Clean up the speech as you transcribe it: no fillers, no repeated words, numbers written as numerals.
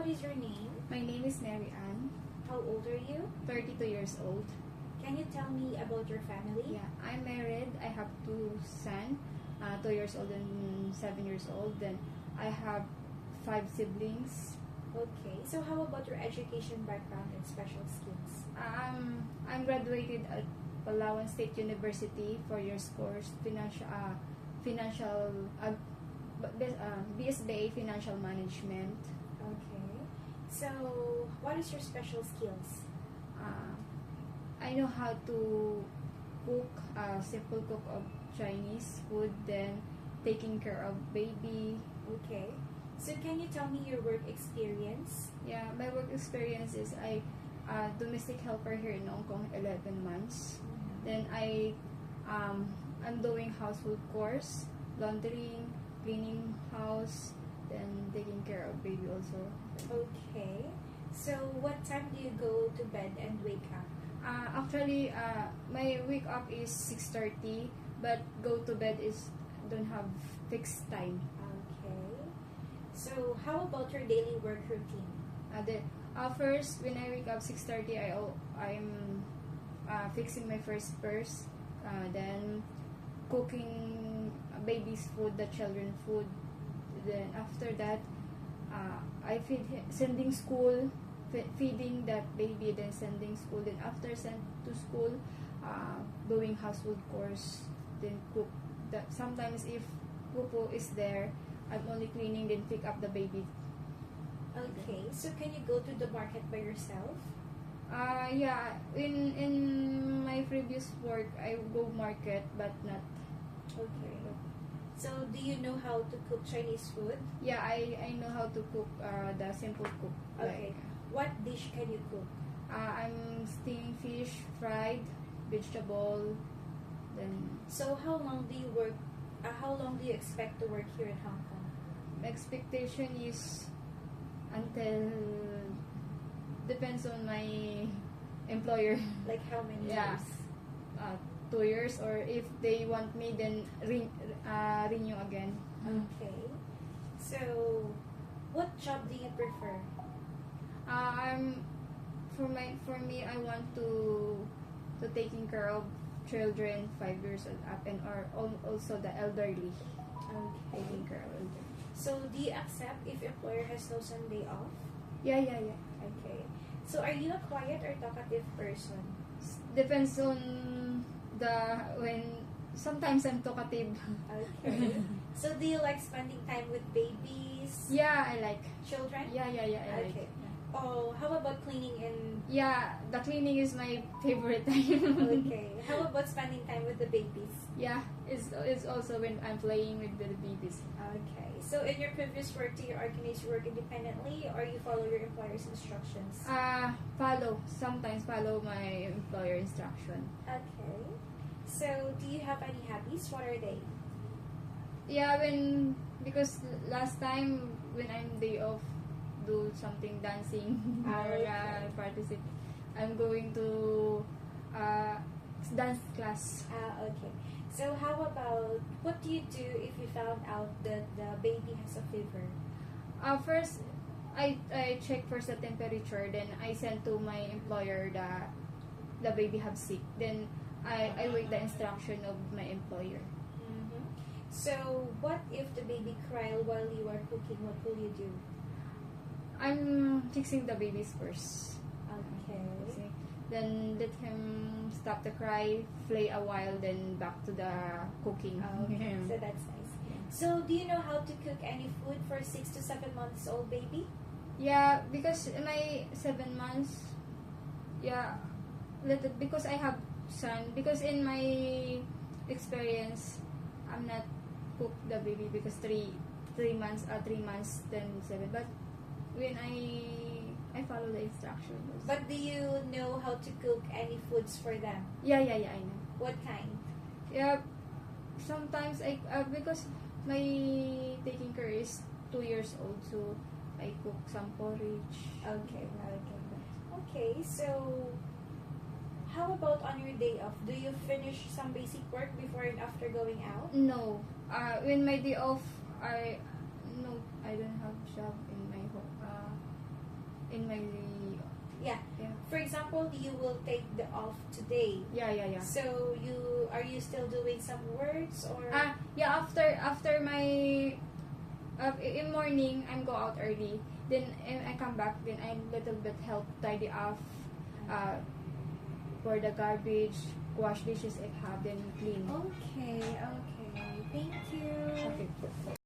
is your name? My name is Mary Ann, How old are you? 32 years old. Can you tell me about your family? Yeah, I'm married. I have two sons, 2 years old and 7 years old. Then I have 5 siblings. Okay, so how about your education background and special skills? I'm graduated at Palawan State University, 4 years course, financial, BSBA Financial Management. Okay, so what is your special skills? I know how to cook, simple cook of Chinese food, then taking care of baby. Okay, so can you tell me your work experience? Yeah, my work experience is I domestic helper here in Hong Kong, 11 months. Then I'm doing household chores, laundering, cleaning house, then taking care of baby also. Okay, so what time do you go to bed and wake up? Actually, my wake up is 6:30, but go to bed is don't have fixed time. Okay, so how about your daily work routine? First, when I wake up 6:30, I'm fixing my first purse, then cooking baby's food, the children food. Then after that, I sending school, feeding that baby, then sending school. Then after sent to school, doing household chores, then cook. Sometimes if Pupo is there, I'm only cleaning, then pick up the baby. Okay, so can you go to the market by yourself? Yeah, in my previous work, I go market, but not. Okay. So do you know how to cook Chinese food? Yeah, I know how to cook the simple cook. Okay. What dish can you cook? I'm steaming fish, fried, vegetable, then So how long do you work? How long do you expect to work here in Hong Kong? my expectation is until depends on my employer. Like how many Yeah. years? 2 years, or if they want me, then renew again. Okay. So what job do you prefer? For me, I want to taking care of children 5 years and up, and or also the elderly. Okay. Taking care of elderly. So do you accept if employer has no Sunday off? Yeah. Okay. So are you a quiet or talkative person? Depends on when sometimes I'm talkative. Okay. So do you like spending time with babies? Yeah, I like. Children? Yeah, I like. Okay. Oh, how about cleaning and... Yeah, the cleaning is my favorite time. Okay. How about spending time with the babies? Yeah, it's also when I'm playing with the babies. Okay. So in your previous work, do you organize your work independently or you follow your employer's instructions? Sometimes follow my employer instruction. Okay. So do you have any hobbies? What are they? Yeah, because last time when I'm day off, do something dancing or Okay. participate. I'm going to dance class. Okay. So how about, what do you do if you found out that the baby has a fever? First, I check first the temperature. Then I send to my employer the baby have sick. Then I wait the instruction of my employer. Mm-hmm. So what if the baby cried while you are cooking? What will you do? I'm fixing the babies first. Okay. Then let him stop the cry, play a while, then back to the cooking. Okay. So that's nice. So do you know how to cook any food for 6 to 7 months old baby? Yeah, because my 7 months, yeah, because I have son. Because in my experience, I'm not cook the baby because 3 months, 3 months, then 7. But when I follow the instructions. But do you know how to cook any foods for them? Yeah, I know. What kind? Yeah, sometimes because my taking care is 2 years old, so I cook some porridge. Okay. Okay, so how about on your day off? Do you finish some basic work before and after going out? No. When my day off, I don't have job in my home. for example, you will take the off today. Yeah. So are you still doing some works or? Yeah, after my in morning I'm go out early. Then I come back, then I little bit help tidy up for the garbage, wash dishes if have, then clean. Okay. Thank you. Okay.